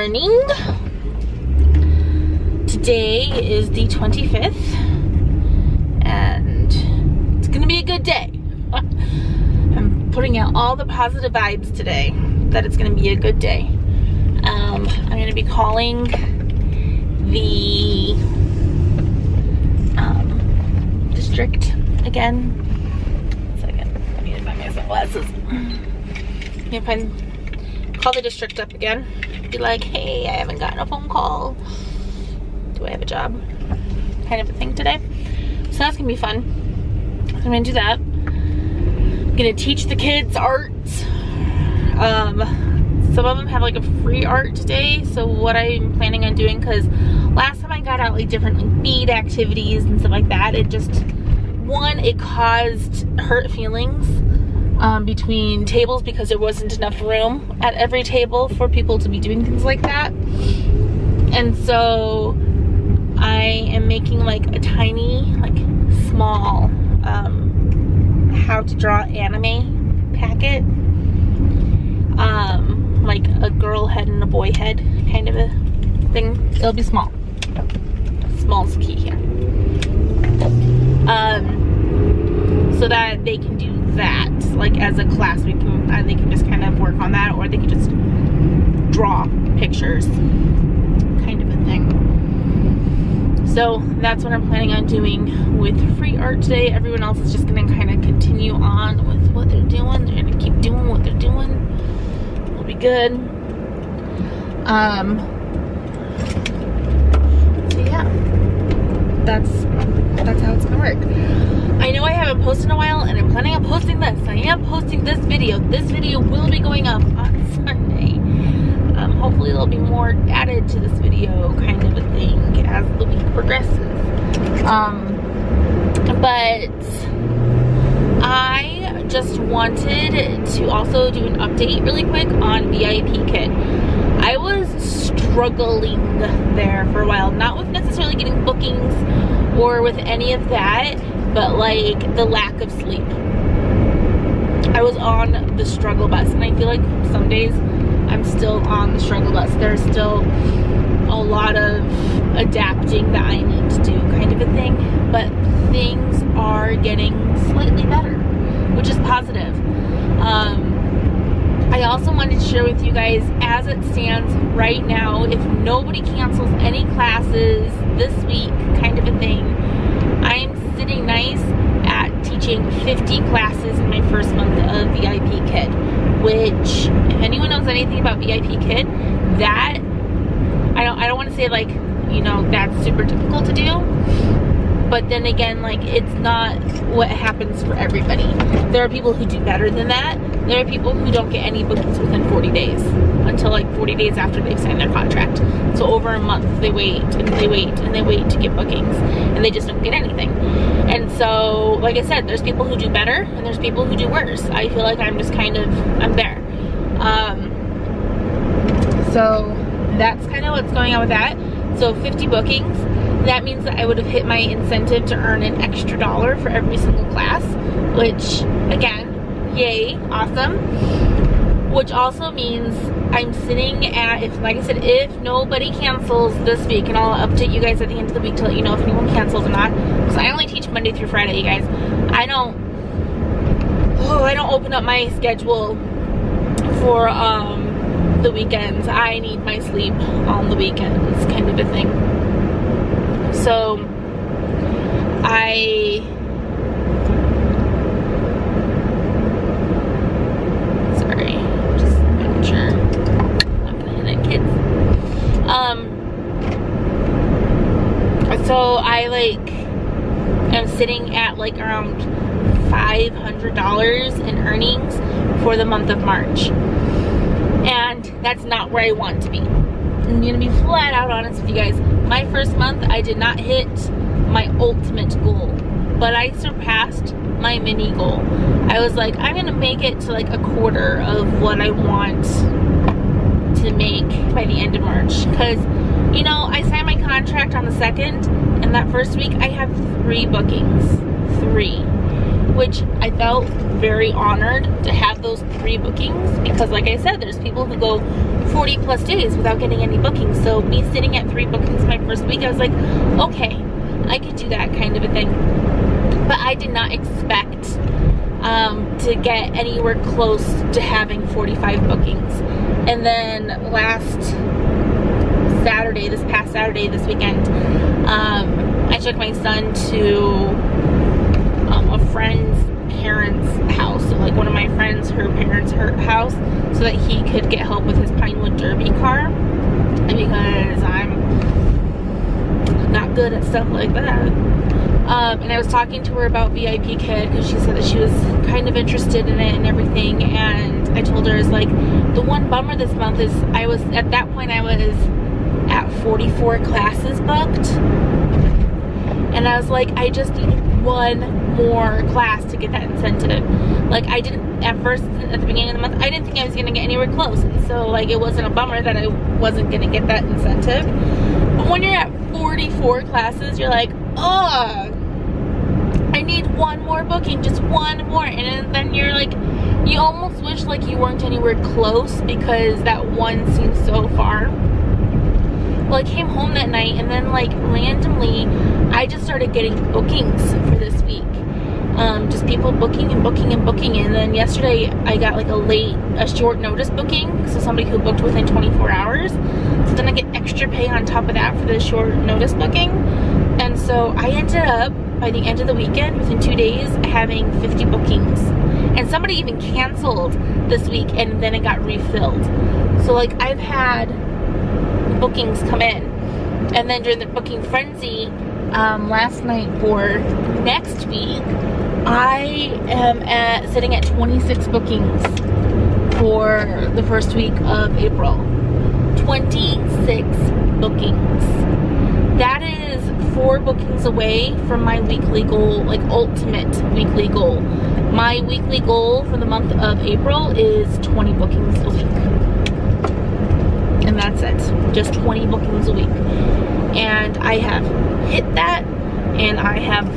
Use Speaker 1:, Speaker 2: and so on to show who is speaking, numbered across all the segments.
Speaker 1: morning. Today is the 25th and it's gonna be a good day. I'm putting out all the positive vibes today that it's gonna be a good day. I'm gonna be calling the district again. One second, I need to find my sunglasses. Call the district up again. Be like, hey, I haven't gotten a phone call. Do I have a job? Kind of a thing today. So that's gonna be fun. I'm gonna do that. I'm gonna teach the kids art. Some of them have like a free art today. So what I'm planning on doing, because last time I got out like different like bead activities and stuff like that, it just, one, it caused hurt feelings between tables because there wasn't enough room at every table for people to be doing things like that. And so I am making like a tiny, like small how to draw anime packet. Like a girl head and a boy head kind of a thing. It'll be small. Small's key here. So that they can do that, like as a class, they can just kind of work on that, or they can just draw pictures, kind of a thing. So that's what I'm planning on doing with free art today. Everyone else is just gonna kind of continue on with what they're doing. They're gonna keep doing what they're doing. It'll be good. So yeah, that's how it's gonna work. I know I haven't posted in a while, and I'm planning on posting this. I am posting this video. This video will be going up on Sunday. Hopefully there'll be more added to this video, kind of a thing, as the week progresses. But I just wanted to also do an update really quick on VIP Kit. I was struggling there for a while, not with necessarily getting bookings or with any of that, but like the lack of sleep. I was on the struggle bus, and I feel like some days I'm still on the struggle bus. There's still a lot of adapting that I need to do, kind of a thing, but things are getting slightly better, which is positive. I also wanted to share with you guys, as it stands right now, if nobody cancels any classes this week, kind of a thing, I'm sitting nice at teaching 50 classes in my first month of VIP Kit, which, if anyone knows anything about VIP Kit, that, I don't want to say like, you know, that's super difficult to do, but then again, like, it's not what happens for everybody. There are people who do better than that. There are people who don't get any bookings within 40 days, until like 40 days after they've signed their contract. So over a month, they wait and they wait and they wait to get bookings, and they just don't get anything. And so, like I said, there's people who do better and there's people who do worse. I feel like I'm just kind of, I'm there. So that's kind of what's going on with that. So 50 bookings. That means that I would have hit my incentive to earn an extra $1 for every single class, which, again, yay, awesome. Which also means I'm sitting at, if, like I said, if nobody cancels this week, and I'll update you guys at the end of the week to let you know if anyone cancels or not, because I only teach Monday through Friday, you guys. I don't open up my schedule for the weekends. I need my sleep on the weekends, kind of a thing. So sorry, just making sure I'm not gonna hit it, kids. So I am sitting at like around $500 in earnings for the month of March, and that's not where I want to be. I'm gonna be flat out honest with you guys. My first month, I did not hit my ultimate goal, but I surpassed my mini goal. I was like, I'm gonna make it to like a quarter of what I want to make by the end of March, because, you know, I signed my contract on the 2nd, and that first week I had 3 bookings. 3. which I felt very honored to have those 3 bookings, because like I said, there's people who go 40 plus days without getting any bookings. So me sitting at 3 bookings my first week, I was like, okay, I could do that kind of a thing. But I did not expect to get anywhere close to having 45 bookings. And then this past Saturday, this weekend, I took my son to a friend's parents' house, so like one of my friends, her parents' house, so that he could get help with his Pinewood Derby car, because I'm not good at stuff like that. And I was talking to her about VIP Kid, because she said that she was kind of interested in it and everything, and I told her, is like, the one bummer this month is at that point I was at 44 classes booked, and I was like, I just need one more class to get that incentive. Like, I didn't, at first, at the beginning of the month, I didn't think I was going to get anywhere close, and so like it wasn't a bummer that I wasn't going to get that incentive. But when you're at 44 classes, you're like, oh, I need one more booking, just one more. And then you're like, you almost wish like you weren't anywhere close, because that one seems so far. Well, I came home that night, and then like randomly I just started getting bookings for this week. Just people booking and booking and booking. And then yesterday I got like a short notice booking, so somebody who booked within 24 hours. So then I get extra pay on top of that for the short notice booking. And so I ended up, by the end of the weekend, within 2 days, having 50 bookings. And somebody even canceled this week, and then it got refilled. So like, I've had bookings come in, and then during the booking frenzy last night for next week, I am sitting at 26 bookings for the first week of April. 26 bookings. That is 4 bookings away from my weekly goal, like ultimate weekly goal. My weekly goal for the month of April is 20 bookings a week. And that's it. Just 20 bookings a week. And I have hit that, and I have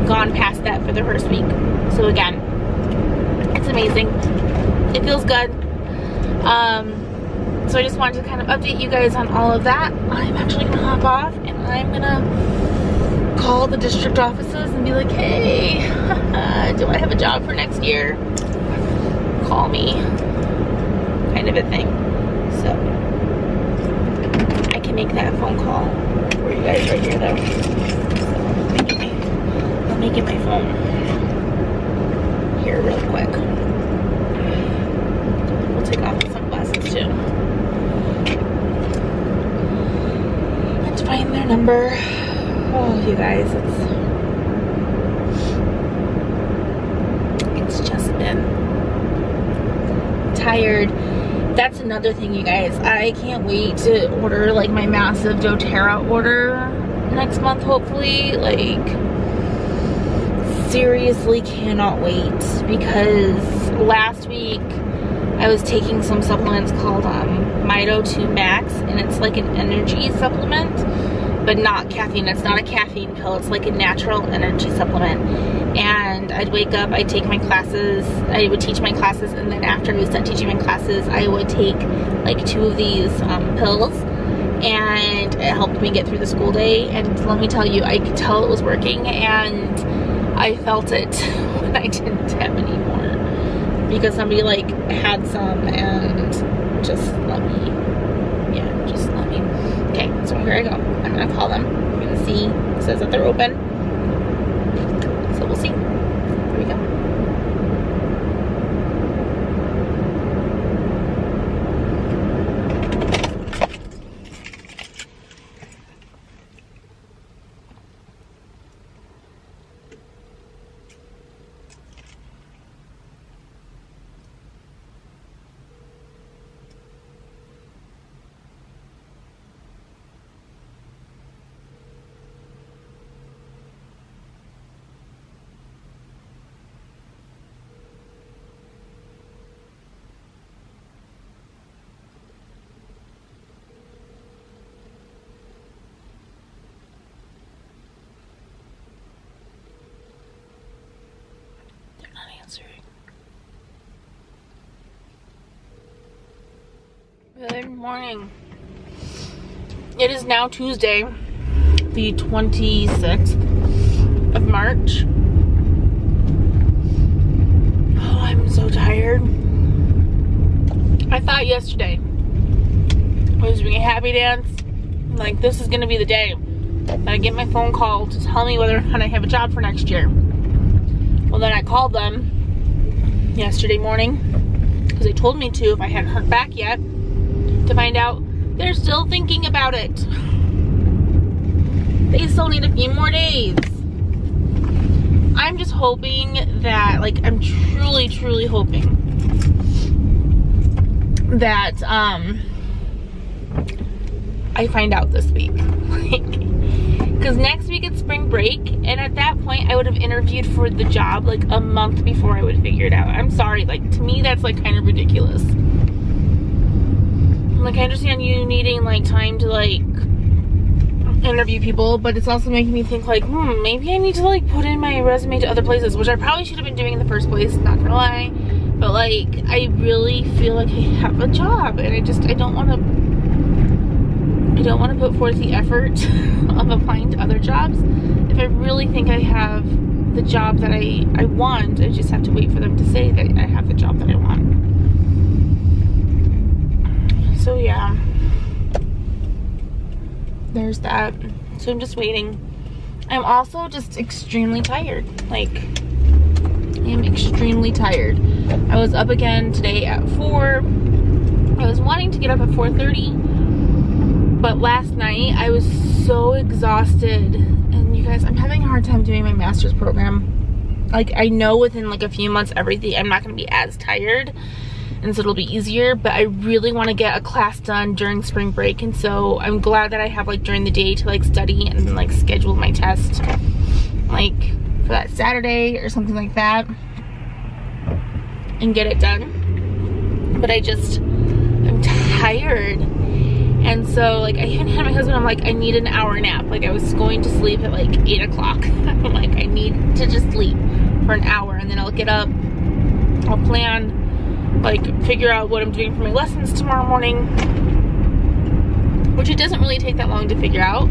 Speaker 1: gone past that for the first week. So again, it's amazing. It feels good. So I just wanted to kind of update you guys on all of that. I'm actually gonna hop off, and I'm gonna call the district offices and be like, hey, do I have a job for next year? Call me, kind of a thing. So I can make that phone call for you guys right here though. So I'll make it my phone here real quick. We'll take off the sunglasses too. And find their number. Oh, you guys, it's just been tired. That's another thing, you guys. I can't wait to order like my massive doTERRA order next month, hopefully. Like, seriously cannot wait, because last week I was taking some supplements called Mito 2 Max, and it's like an energy supplement, but not caffeine. It's not a caffeine pill. It's like a natural energy supplement. And I'd wake up, I'd take my classes, I would teach my classes, and then after I was done teaching my classes, I would take like 2 of these pills, and it helped me get through the school day. And let me tell you, I could tell it was working, and I felt it when I didn't have any more, because somebody like had some and just let me, yeah, just let me. Okay, so here I go. I'm gonna call them. I'm gonna see. It says that they're open. So we'll see. Here we go. Good morning. It is now Tuesday, the 26th of March. Oh, I'm so tired. I thought yesterday I was doing a happy dance. Like, this is gonna be the day that I get my phone call to tell me whether or not I have a job for next year. Well, then I called them yesterday morning because they told me to if I hadn't heard back yet, to find out they're still thinking about it. They still need a few more days. I'm just hoping that, like, I'm truly hoping that I find out this week. Because next week it's spring break, and at that point I would have interviewed for the job like a month before I would figure it out. I'm sorry, like, to me that's like kind of ridiculous. Like, I understand you needing like time to like interview people, but it's also making me think like, maybe I need to like put in my resume to other places, which I probably should have been doing in the first place, not gonna lie. But like, I really feel like I have a job, and I don't want to put forth the effort of applying to other jobs if I really think I have the job that I want. I just have to wait for them to say that I have the job that I want. So yeah, there's that. So I'm just waiting. I'm also just extremely tired. Like, I am extremely tired. I was up again today at 4. I was wanting to get up at 4:30. But last night I was so exhausted, and you guys, I'm having a hard time doing my master's program. Like, I know within like a few months everything, I'm not gonna be as tired, and so it'll be easier, but I really want to get a class done during spring break. And so I'm glad that I have like during the day to like study and like schedule my test like for that Saturday or something like that and get it done. But I'm tired. And so, like, I even had my husband, I'm like, I need an hour nap. Like, I was going to sleep at like 8 o'clock. I'm like, I need to just sleep for an hour, and then I'll get up, I'll plan, like, figure out what I'm doing for my lessons tomorrow morning, which it doesn't really take that long to figure out.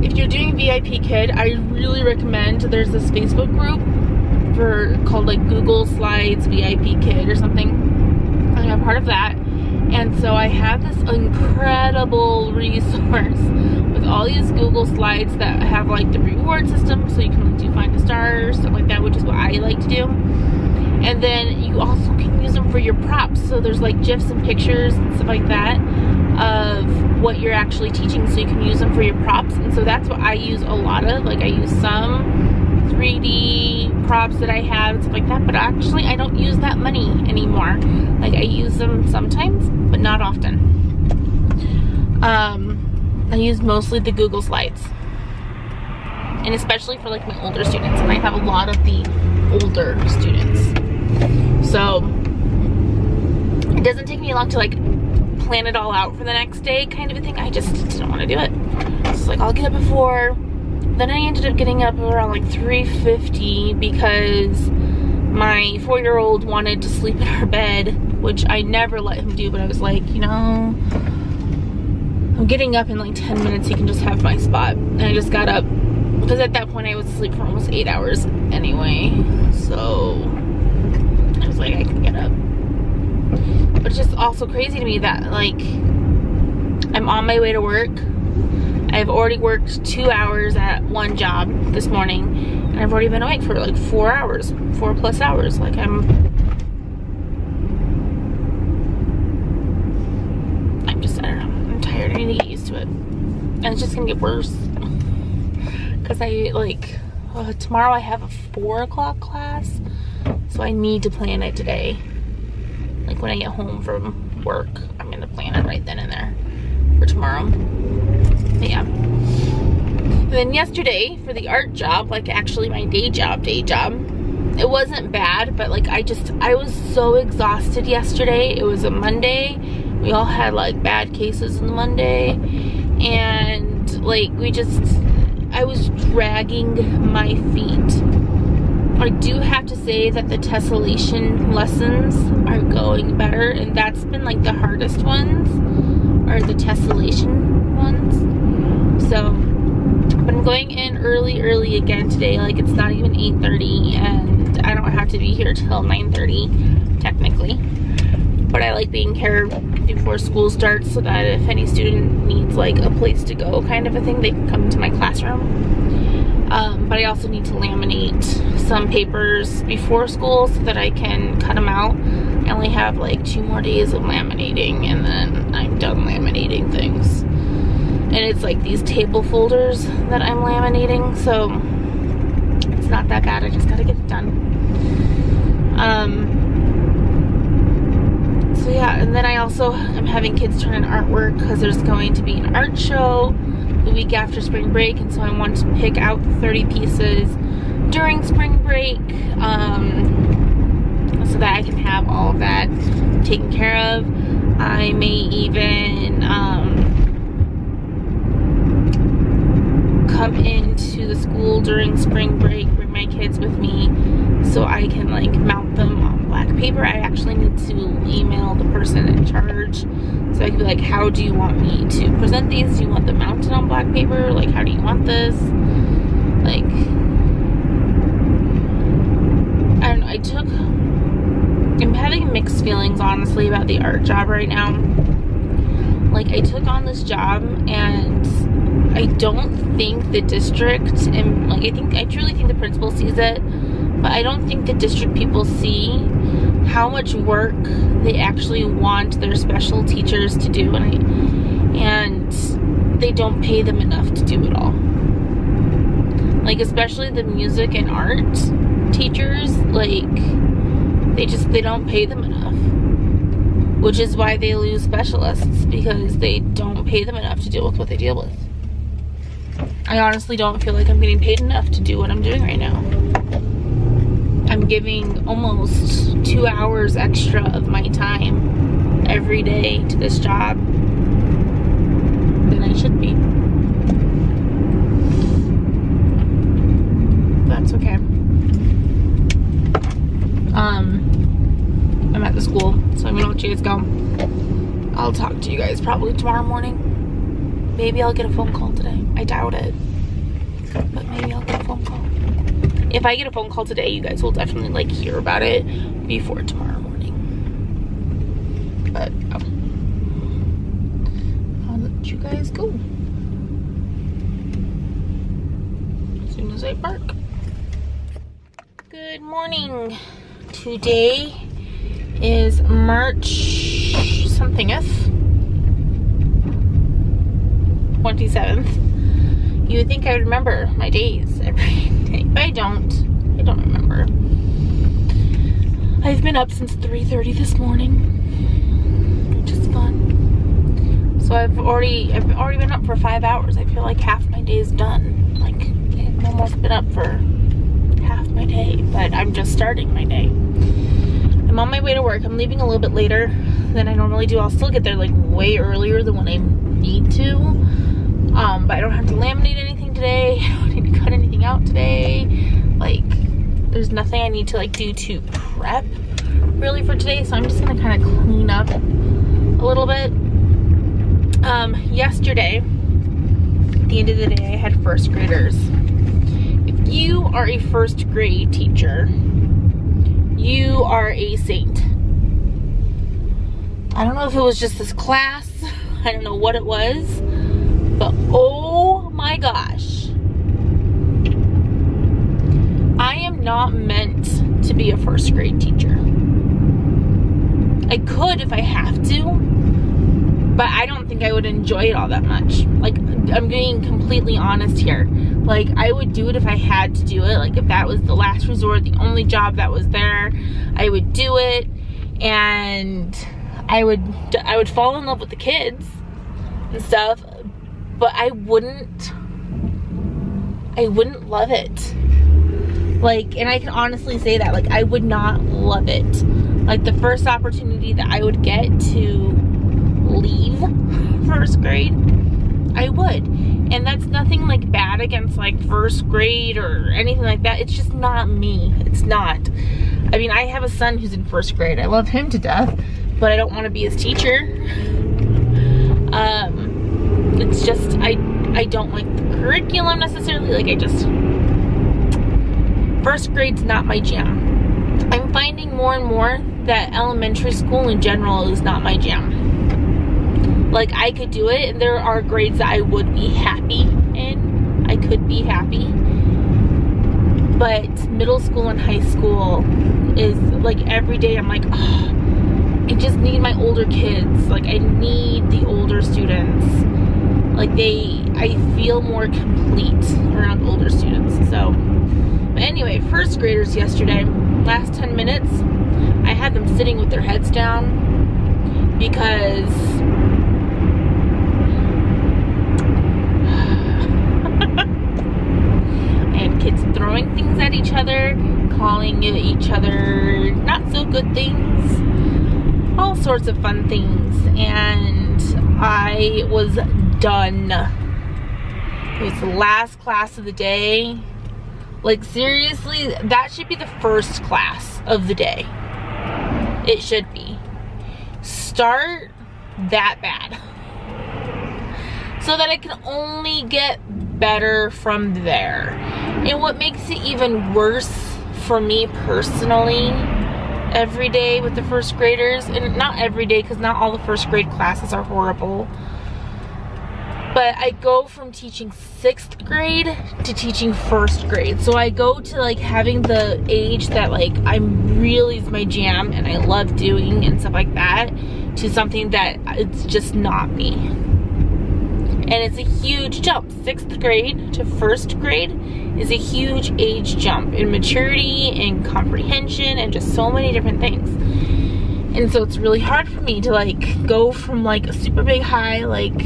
Speaker 1: If you're doing VIP Kid, I really recommend, there's this Facebook group called like Google Slides VIP Kid or something. I'm a part of that. And so I have this incredible resource with all these Google Slides that have like the reward system, so you can like do find a star, stuff like that, which is what I like to do. And then you also can use them for your props. So there's like GIFs and pictures and stuff like that of what you're actually teaching, so you can use them for your props. And so that's what I use a lot of. Like, I use some 3D props that I have and stuff like that, but actually I don't use that many anymore. Like, I use them sometimes, but not often. I use mostly the Google Slides, and especially for like my older students, and I have a lot of the older students, so it doesn't take me long to like plan it all out for the next day kind of a thing. I just didn't want to do it. It's like, I'll get up at 4. Then I ended up getting up around like 3:50 because my 4-year-old wanted to sleep in her bed, which I never let him do, but I was like, you know, I'm getting up in like 10 minutes, he can just have my spot. And I just got up because at that point I was asleep for almost 8 hours anyway, so I was like, I can get up. But it's just also crazy to me that like I'm on my way to work. I've already worked 2 hours at one job this morning, and I've already been awake for like 4 hours, 4+ hours. Like, I'm just, I don't know, I'm tired. I need to get used to it. And it's just gonna get worse. Because I like, tomorrow I have a 4 o'clock class, so I need to plan it today. Like, when I get home from work, I'm gonna plan it right then and there for tomorrow. But yeah. And then yesterday for the art job, like actually my day job, it wasn't bad, but like I was so exhausted yesterday. It was a Monday. We all had like bad cases on the Monday, and like I was dragging my feet I do have to say that the tessellation lessons are going better, and that's been like the hardest ones, are the tessellation ones. So, but I'm going in early again today. Like, it's not even 8:30, and I don't have to be here till 9:30 technically. But I like being here before school starts so that if any student needs like a place to go kind of a thing, they can come to my classroom. But I also need to laminate some papers before school so that I can cut them out. I only have like 2 more days of laminating, and then I'm done laminating things. And it's like these table folders that I'm laminating, so it's not that bad. I just gotta get it done. So yeah, and then I also am having kids turn in artwork because there's going to be an art show the week after spring break, and so I want to pick out 30 pieces during spring break, so that I can have all of that taken care of. I may even come into the school during spring break, bring my kids with me so I can like mount them on black paper. I actually need to email the person in charge so I can be like, how do you want me to present these? Do you want them mounted on black paper? Like, how do you want this? Like, I don't know, I'm having mixed feelings honestly about the art job right now. Like, I took on this job and I don't think the district, and like I truly think the principal sees it, but I don't think the district people see how much work they actually want their special teachers to do, and they don't pay them enough to do it all. Like, especially the music and art teachers, like they don't pay them enough, which is why they lose specialists, because they don't pay them enough to deal with what they deal with. I honestly don't feel like I'm getting paid enough to do what I'm doing right now. I'm giving almost 2 hours extra of my time every day to this job than I should be. That's okay. I'm at the school, so I'm gonna let you guys go. I'll talk to you guys probably tomorrow morning. Maybe I'll get a phone call today. I doubt it, but maybe I'll get a phone call. If I get a phone call today, you guys will definitely like hear about it before tomorrow morning. But I'll let you guys go as soon as I park. Good morning. Today is March somethingeth. 27th. You would think I would remember my days every day, but I don't remember. I've been up since 3:30 this morning, which is fun. So I've already been up for 5 hours. I feel like half my day is done. Like, I've almost been up for half my day, but I'm just starting my day. I'm on my way to work. I'm leaving a little bit later than I normally do. I'll still get there like way earlier than when I need to. But I don't have to laminate anything today. I don't need to cut anything out today. Like, there's nothing I need to like do to prep really for today. So I'm just gonna kind of clean up a little bit. Yesterday, at the end of the day, I had first graders. If you are a first grade teacher, you are a saint. I don't know if it was just this class. I don't know what it was. But oh my gosh, I am not meant to be a first grade teacher. I could if I have to, but I don't think I would enjoy it all that much. Like, I'm being completely honest here. Like, I would do it if I had to do it. Like, if that was the last resort, the only job that was there, I would do it, and I would fall in love with the kids and stuff. But I wouldn't love it. Like, and I can honestly say that, like, I would not love it. Like, the first opportunity that I would get to leave first grade, I would. And that's nothing like bad against like first grade or anything like that. It's just not me. It's not. I mean, I have a son who's in first grade. I love him to death, but I don't want to be his teacher. It's just, I don't like the curriculum necessarily. Like first grade's not my jam. I'm finding more and more that elementary school in general is not my jam. Like, I could do it, and there are grades that I would be happy in. I could be happy. But middle school and high school is like every day I'm like, oh, I just need my older kids. Like, I need the older students. Like, I feel more complete around older students. So, but anyway, first graders yesterday, last 10 minutes, I had them sitting with their heads down because I had kids throwing things at each other, calling each other not so good things, all sorts of fun things, and I was done. It was the last class of the day. Like, seriously, that should be the first class of the day. It should be. Start that bad, so that I can only get better from there. And what makes it even worse for me personally, every day with the first graders, and not every day because not all the first grade classes are horrible, but I go from teaching 6th grade to teaching 1st grade. So I go to like having the age that like I'm really is my jam and I love doing and stuff like that, to something that it's just not me. And it's a huge jump. 6th grade to 1st grade is a huge age jump in maturity and comprehension and just so many different things. And so it's really hard for me to like go from like a super big high, like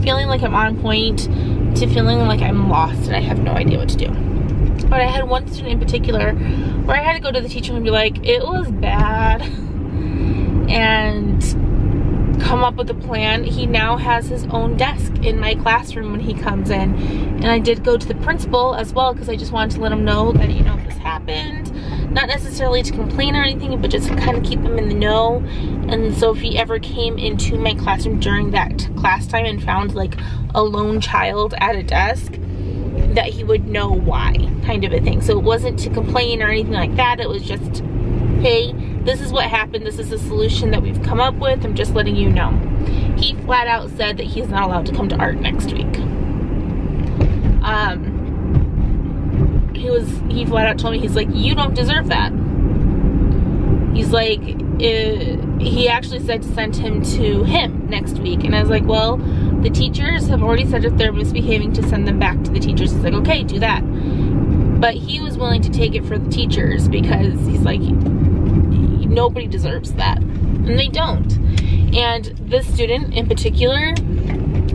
Speaker 1: feeling like I'm on point, to feeling like I'm lost and I have no idea what to do. But I had one student in particular where I had to go to the teacher and be like, it was bad, and come up with a plan. He now has his own desk in my classroom when he comes in, and I did go to the principal as well because I just wanted to let him know that, you know, this happened, not necessarily to complain or anything, but just to kind of keep him in the know. And so if he ever came into my classroom during that class time and found like a lone child at a desk, that he would know why, kind of a thing. So it wasn't to complain or anything like that. It was just, hey, this is what happened, this is the solution that we've come up with, I'm just letting you know. He flat out said that he's not allowed to come to art next week. He flat out told me, he's like, you don't deserve that. He's like, he actually said to send him to him next week. And I was like, well, the teachers have already said if they're misbehaving to send them back to the teachers. He's like, okay, do that. But he was willing to take it for the teachers because he's like, nobody deserves that, and they don't. And this student in particular,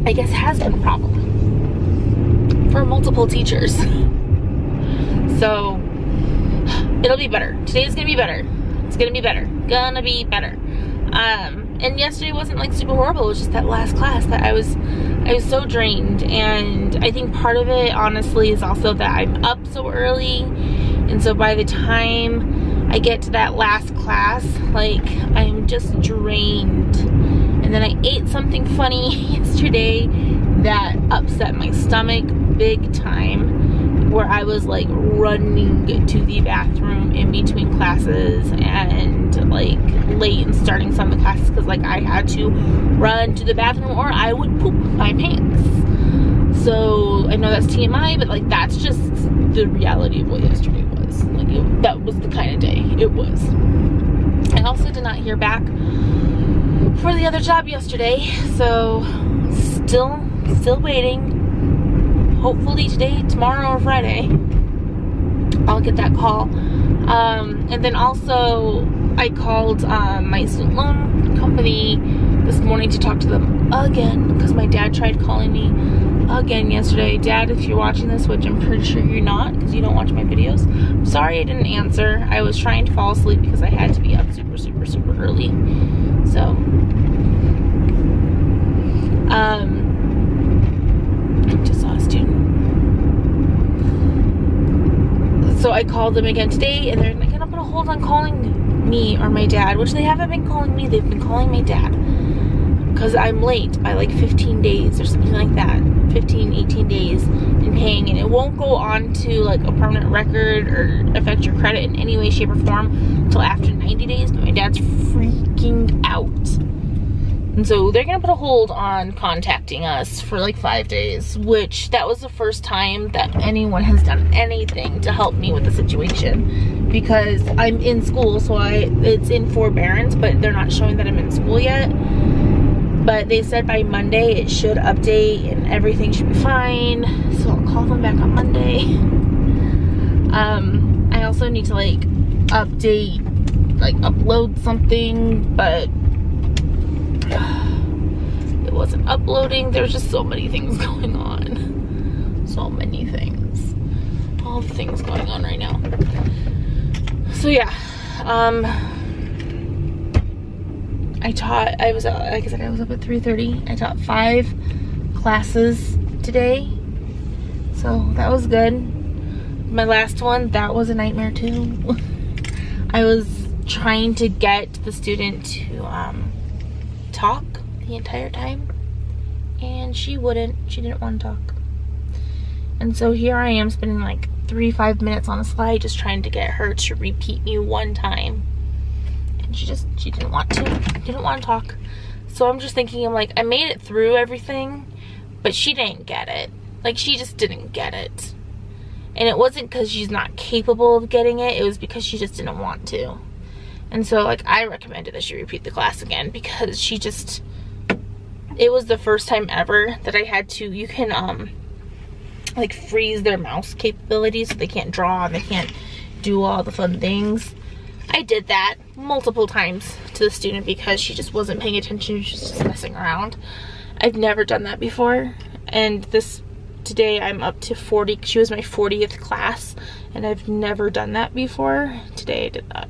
Speaker 1: I guess, has been a problem for multiple teachers. So it'll be better. Today's gonna be better. It's gonna be better. Gonna be better. And yesterday wasn't like super horrible. It was just that last class that I was so drained. And I think part of it honestly is also that I'm up so early, and so by the time I get to that last class, like, I'm just drained. And then I ate something funny yesterday that upset my stomach big time, where I was like running to the bathroom in between classes and like late and starting some of the classes because like I had to run to the bathroom or I would poop my pants. So I know that's TMI, but like that's just the reality of what yesterday was. Like that was the kind of day it was. I also did not hear back for the other job yesterday, so still waiting. Hopefully today, tomorrow, or Friday, I'll get that call. And then also, I called my student loan company this morning to talk to them again, because my dad tried calling me again yesterday. Dad, if you're watching this, which I'm pretty sure you're not, because you don't watch my videos, I'm sorry I didn't answer. I was trying to fall asleep because I had to be up super early. So, So I called them again today, and they're gonna put a hold on calling me or my dad, which they haven't been calling me, they've been calling my dad. Because I'm late by like 15 days or something like that. 15, 18 days in paying, and it won't go on to like a permanent record or affect your credit in any way, shape, or form until after 90 days. But my dad's freaking out. And so they're gonna put a hold on contacting us for like 5 days, which that was the first time that anyone has done anything to help me with the situation, because I'm in school, so it's in forbearance, but they're not showing that I'm in school yet. But they said by Monday it should update and everything should be fine. So I'll call them back on Monday. I also need to like upload something, but it wasn't uploading. There's just so many things going on. So many things. All the things going on right now. So yeah. I was like I said, I was up at 3:30. I taught 5 classes today, so that was good. My last one, that was a nightmare too. I was trying to get the student to talk the entire time, and she didn't want to talk. And so here I am spending like 3-5 minutes on a slide just trying to get her to repeat me one time. She didn't want to talk. So I'm just thinking, I'm like, I made it through everything, but she didn't get it. Like, she just didn't get it. And it wasn't because she's not capable of getting it, it was because she just didn't want to. And so like I recommended that she repeat the class again, because she just, it was the first time ever that I had to, you can like freeze their mouse capabilities so they can't draw and they can't do all the fun things. I did that multiple times to the student because she just wasn't paying attention. She was just messing around. I've never done that before. And today I'm up to 40. She was my 40th class, and I've never done that before. Today I did that.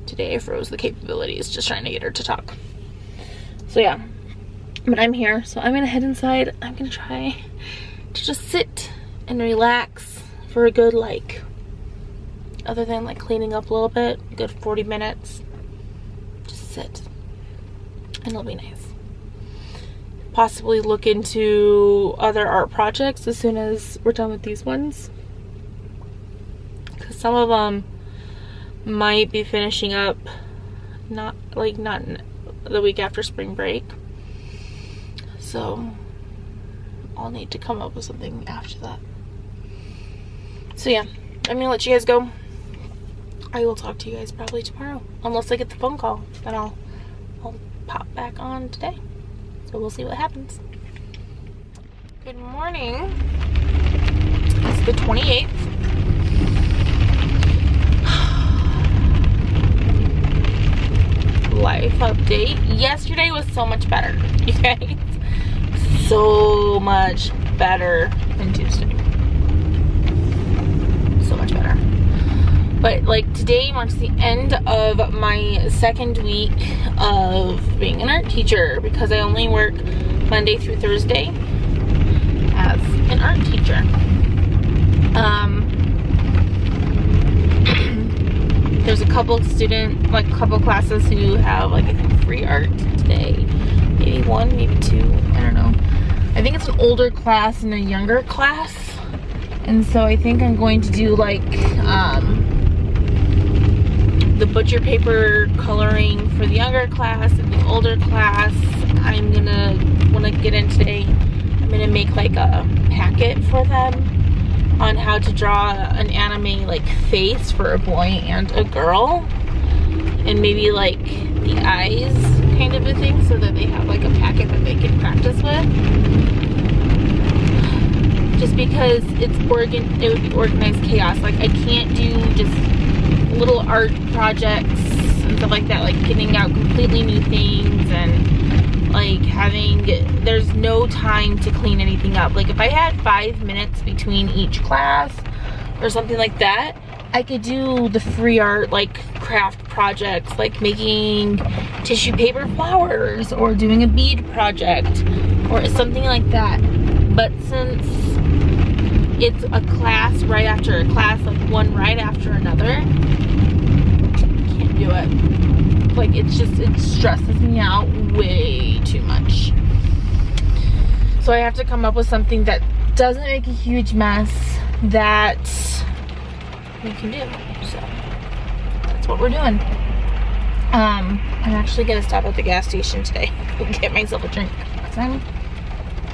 Speaker 1: Today I froze the capabilities just trying to get her to talk. So yeah, but I'm here, so I'm gonna head inside. I'm gonna try to just sit and relax for a good, like, other than like cleaning up a little bit, a good 40 minutes. Just sit, and it'll be nice. Possibly look into other art projects as soon as we're done with these ones, because some of them might be finishing up not the week after spring break, so I'll need to come up with something after that. So yeah, I'm gonna let you guys go. I will talk to you guys probably tomorrow, unless I get the phone call. Then I'll pop back on today. So we'll see what happens. Good morning. It's the 28th. Life update. Yesterday was so much better, you guys. So much better than Tuesday. So much better. But like today marks the end of my second week of being an art teacher, because I only work Monday through Thursday as an art teacher. There's a couple classes who have like, I think, free art today. Maybe 1, maybe 2, I don't know. I think it's an older class and a younger class. And so I think I'm going to do like the butcher paper coloring for the younger class, and the older class, when I get in today, I'm gonna make like a packet for them on how to draw an anime like face for a boy and a girl, and maybe like the eyes kind of a thing, so that they have like a packet that they can practice with. Just because it would be organized chaos. Like, I can't do just little art projects and stuff like that, like getting out completely new things and like there's no time to clean anything up. Like, if I had 5 minutes between each class or something like that, I could do the free art, like craft projects, like making tissue paper flowers or doing a bead project or something like that. But since it's a class right after a class, like one right after another, can't do it. Like, it stresses me out way too much. So I have to come up with something that doesn't make a huge mess that we can do. So that's what we're doing. I'm actually gonna stop at the gas station today and get myself a drink.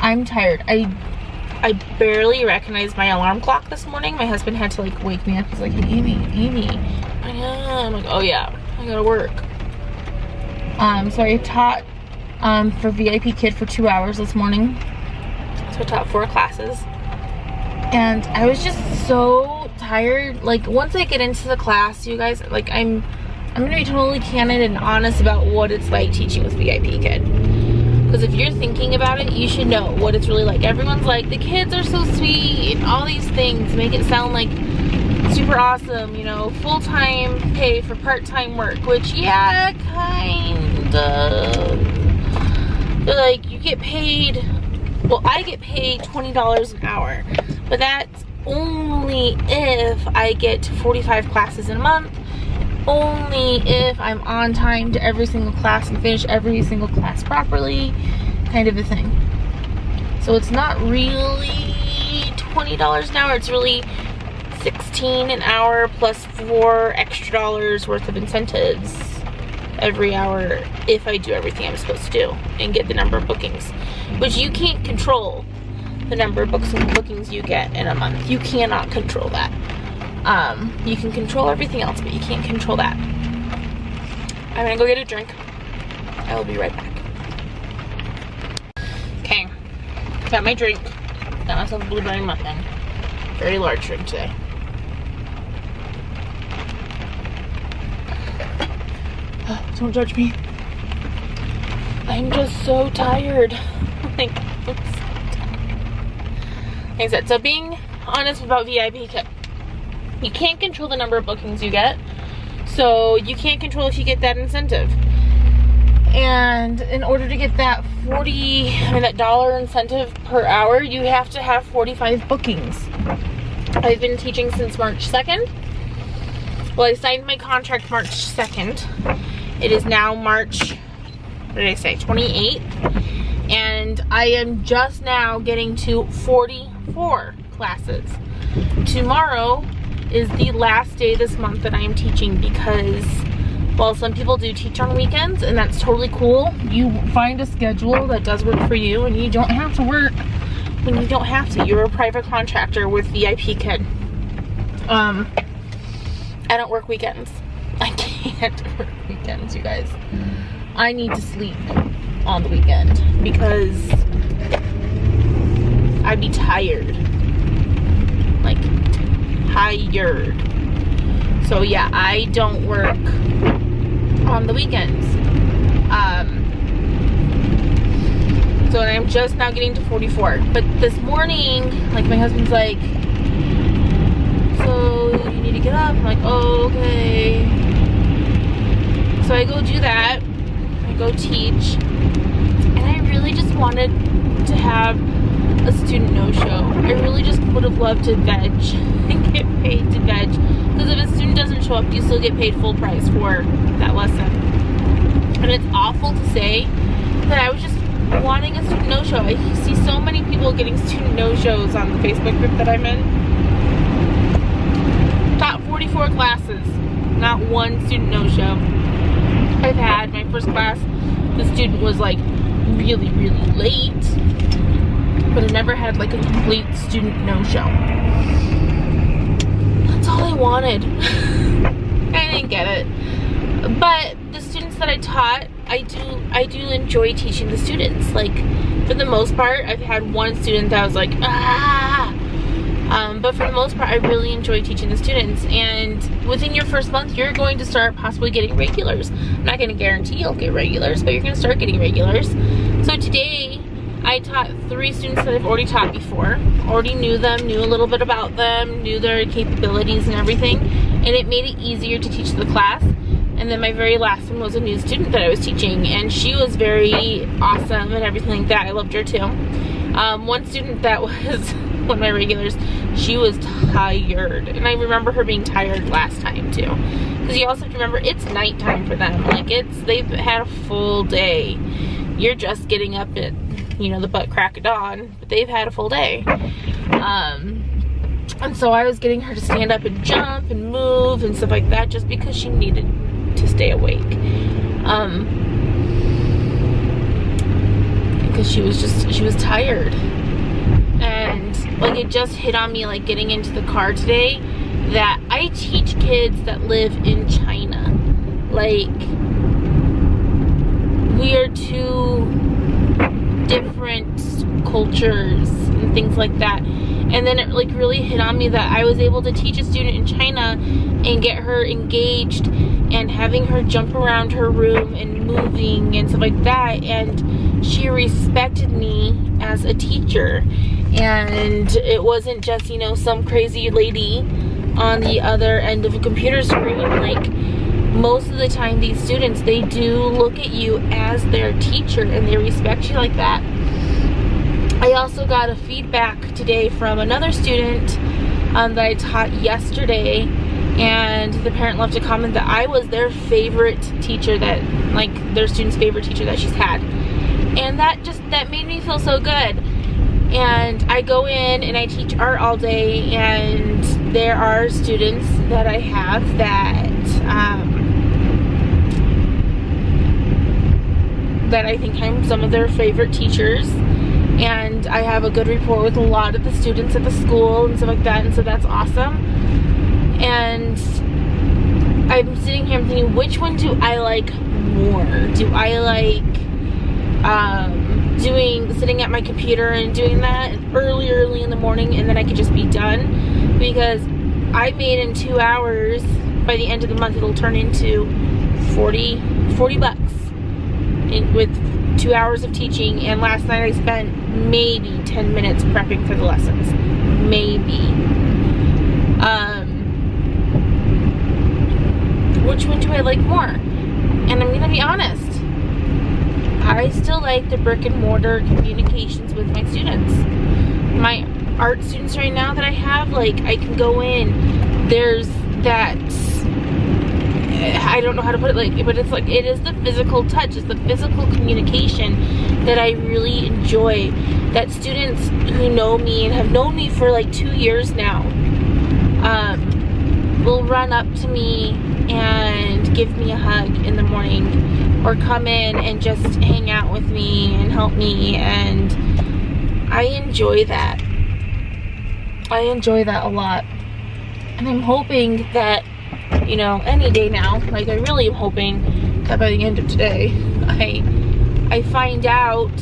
Speaker 1: I'm tired. I barely recognized my alarm clock this morning. My husband had to like wake me up. He's like, hey, Amy. I'm like, oh yeah, I gotta work. So I taught for VIP Kid for 2 hours this morning. So I taught 4 classes. And I was just so tired. Like, once I get into the class, you guys, like, I'm gonna be totally candid and honest about what it's like teaching with VIP Kid. Because if you're thinking about it, you should know what it's really like. Everyone's like, the kids are so sweet, and all these things make it sound like super awesome, you know, full-time pay for part-time work, which, yeah, kind of. Like, you get paid, well, I get paid $20 an hour, but that's only if I get to 45 classes in a month, only if I'm on time to every single class and finish every single class properly, kind of a thing. So it's not really $20 an hour, it's really $16 an hour plus $4 extra worth of incentives every hour if I do everything I'm supposed to do and get the number of bookings, which you can't control. The number of bookings you get in a month, you cannot control that. You can control everything else, but you can't control that. I'm gonna go get a drink. I will be right back. Okay, got my drink. Got myself a blueberry muffin. Very large drink today. Don't judge me. I'm just so tired. Like I said, so being honest about VIP Kid. You can't control the number of bookings you get, so you can't control if you get that incentive. And in order to get that that dollar incentive per hour, you have to have 45 bookings. I've been teaching since March 2nd. Well, I signed my contract March 2nd. It is now March, what did I say, 28th. And I am just now getting to 44 classes. Tomorrow is the last day this month that I am teaching because, well, some people do teach on weekends, and that's totally cool. You find a schedule that does work for you, and you don't have to work when you don't have to. You're a private contractor with VIP Kid. I don't work weekends. I can't work weekends, you guys. I need to sleep on the weekend because I'd be tired. Like, tired. So yeah, I don't work on the weekends. So I'm just now getting to 44. But this morning, like, my husband's like, so you need to get up. I'm like, oh, okay. So I go do that. I go teach. And I really just wanted to have a student no-show. I really just would have loved to veg and get paid to veg. Because if a student doesn't show up, you still get paid full price for that lesson. And it's awful to say that I was just wanting a student no-show. I see so many people getting student no-shows on the Facebook group that I'm in. Taught 44 classes, not one student no-show. I've had my first class, the student was like really, really late, but I never had like a complete student no-show. That's all I wanted. I didn't get it. But the students that I taught, I do enjoy teaching the students. Like, for the most part, I've had one student that was like, ah! But for the most part, I really enjoy teaching the students. And within your first month, you're going to start possibly getting regulars. I'm not going to guarantee you'll get regulars, but you're going to start getting regulars. So today, I taught 3 students that I've already taught before. Already knew them, knew a little bit about them, knew their capabilities and everything. And it made it easier to teach the class. And then my very last one was a new student that I was teaching, and she was very awesome and everything like that. I loved her too. One student that was one of my regulars, she was tired. And I remember her being tired last time too. Because you also have to remember, it's nighttime for them. Like, they've had a full day. You're just getting up at, you know, the butt crack of dawn, but they've had a full day. And so I was getting her to stand up and jump and move and stuff like that, just because she needed to stay awake. Because she was tired. And like, it just hit on me, like, getting into the car today, that I teach kids that live in China. Like, we are two different cultures and things like that. And then it like really hit on me that I was able to teach a student in China and get her engaged and having her jump around her room and moving and stuff like that, and she respected me as a teacher. And it wasn't just, you know, some crazy lady on the other end of a computer screen. Like, most of the time these students, they do look at you as their teacher and they respect you like that. I also got a feedback today from another student that I taught yesterday, and the parent left a comment that I was their favorite teacher, that, like, their student's favorite teacher that she's had. And that made me feel so good. And I go in and I teach art all day, and there are students that I have that that I think I'm some of their favorite teachers, and I have a good rapport with a lot of the students at the school and stuff like that, and so that's awesome. And I'm sitting here, I'm thinking, which one do I like more? Do I like sitting at my computer and doing that early in the morning, and then I could just be done? Because I made in 2 hours, by the end of the month it'll turn into 40 bucks with 2 hours of teaching. And last night I spent maybe 10 minutes prepping for the lessons, maybe. Which one do I like more? And I'm gonna be honest, I still like the brick and mortar communications with my students. My art students right now that I have, like, I can go in, there's that, I don't know how to put it, like, but it's like, it is the physical touch, it's the physical communication that I really enjoy. That students who know me and have known me for like 2 years now will run up to me and give me a hug in the morning, or come in and just hang out with me and help me, and I enjoy that. I enjoy that a lot. And I'm hoping that, you know, any day now, like, I really am hoping that by the end of today, I find out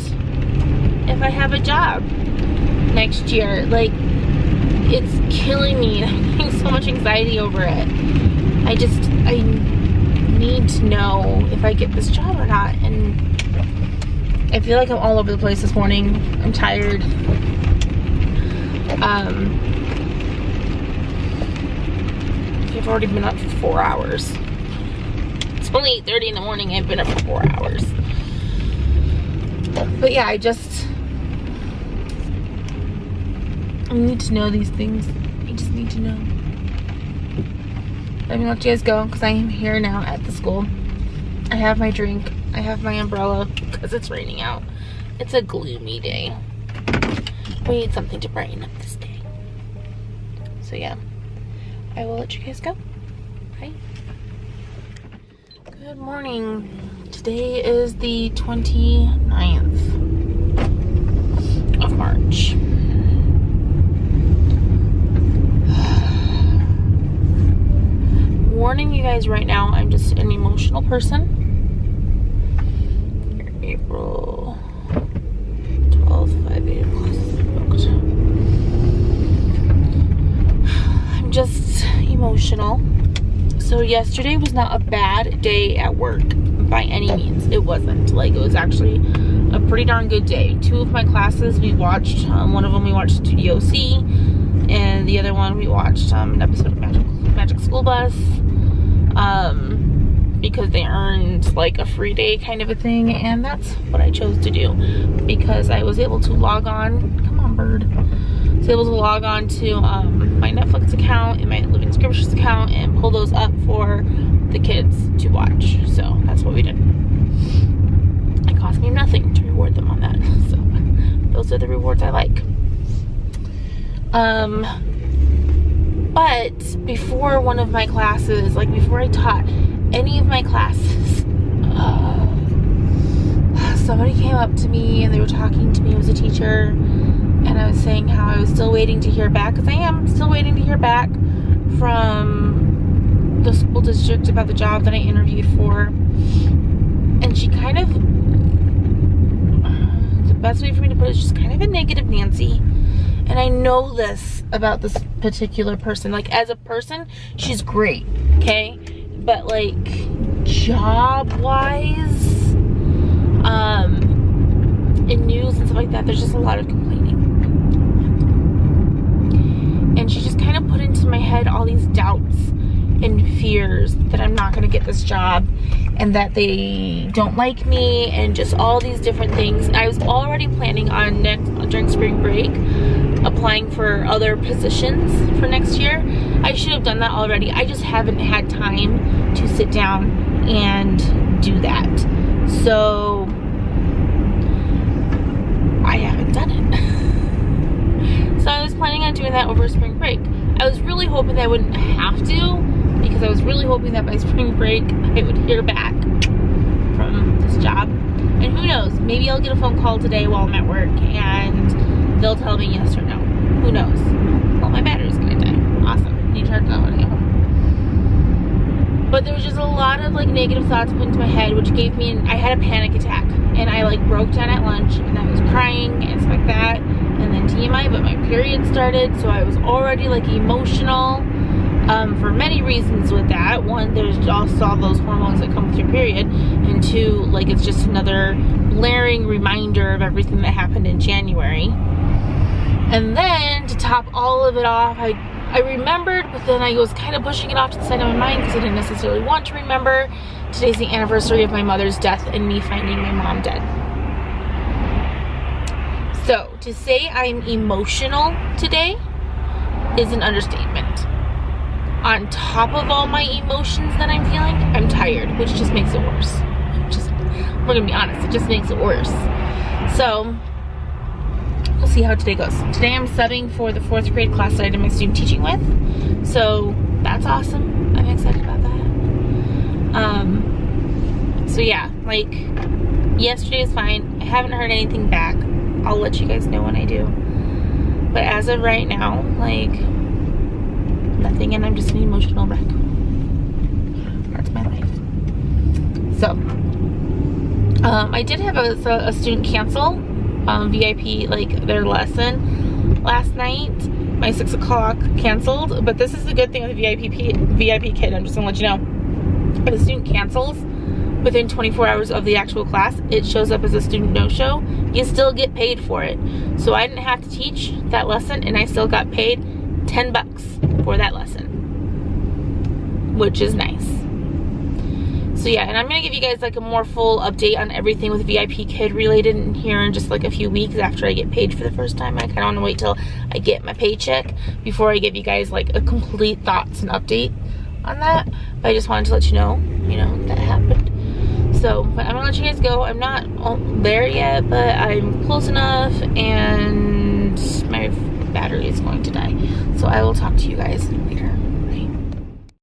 Speaker 1: if I have a job next year. Like, it's killing me. I'm getting so much anxiety over it. I need to know if I get this job or not. And I feel like I'm all over the place this morning. I'm tired. I've already been up for 4 hours. It's only 8:30 in the morning. I've been up for 4 hours. But yeah, I need to know these things. I just need to know. Let me let you guys go, because I am here now at the school. I have my drink. I have my umbrella because it's raining out. It's a gloomy day. We need something to brighten up this day. So yeah, I will let you guys go. Bye. Good morning. Today is the 29th of March. Warning you guys right now, I'm just an emotional person. April 12th, 5 a.m. classes booked. I'm just emotional. So yesterday was not a bad day at work by any means. It wasn't. Like, it was actually a pretty darn good day. 2 of my classes we watched. One of them we watched Studio C, and the other one we watched an episode of Magic School Bus. Because they earned like a free day kind of a thing, and that's what I chose to do because I was able to log on. Come on, bird. So able to log on to my Netflix account and my Living Scriptures account and pull those up for the kids to watch. So that's what we did. It cost me nothing to reward them on that. So those are the rewards I like. But before one of my classes, like before I taught any of my classes, somebody came up to me and they were talking to me. It was a teacher, and I was saying how I was still waiting to hear back, because I am still waiting to hear back from the school district about the job that I interviewed for. And she kind of, the best way for me to put it is just kind of a negative Nancy. And I know this about this particular person. Like, as a person, she's great, okay? But like, job-wise, in news and stuff like that, there's just a lot of complaining. And she just kind of put into my head all these doubts and fears that I'm not going to get this job, and that they don't like me, and just all these different things. I was already planning on during spring break, applying for other positions for next year. I should have done that already. I just haven't had time to sit down and do that. So I haven't done it. So I was planning on doing that over spring break. I was really hoping that I wouldn't have to, because I was really hoping that by spring break I would hear back from this job. And who knows, maybe I'll get a phone call today while I'm at work and they'll tell me yes or no. Who knows? Well, my battery's gonna die. Awesome. Need to charge that when I get home. But there was just a lot of like negative thoughts put into my head, which gave me, I had a panic attack. And I like broke down at lunch, and I was crying and stuff like that. And then TMI, but my period started, so I was already like emotional for many reasons with that. One, there's also all those hormones that come with your period. And two, like, it's just another blaring reminder of everything that happened in January. And then to top all of it off, I remembered, but then I was kind of pushing it off to the side of my mind because I didn't necessarily want to remember. Today's the anniversary of my mother's death and me finding my mom dead. So to say I'm emotional today is an understatement. On top of all my emotions that I'm feeling, I'm tired, which just makes it worse. We're gonna be honest, it just makes it worse. So we'll see how today goes. Today I'm subbing for the 4th grade class that I did my student teaching with. So that's awesome. I'm excited about that. So yeah, like, yesterday is fine. I haven't heard anything back. I'll let you guys know when I do. But as of right now, like, nothing, and I'm just an emotional wreck. That's my life. So, I did have a student cancel VIP, like, their lesson last night. My 6 o'clock canceled, but this is the good thing with VIP kid. I'm just gonna let you know. If a student cancels within 24 hours of the actual class, it shows up as a student no-show. You still get paid for it. So I didn't have to teach that lesson, and I still got paid $10 for that lesson, which is nice. So yeah, and I'm gonna give you guys like a more full update on everything with VIP Kid related in here in just like a few weeks after I get paid for the first time. I kind of want to wait till I get my paycheck before I give you guys like a complete thoughts and update on that. But I just wanted to let you know, that happened. So, but I'm gonna let you guys go. I'm not there yet, but I'm close enough, and my battery is going to die. So I will talk to you guys later.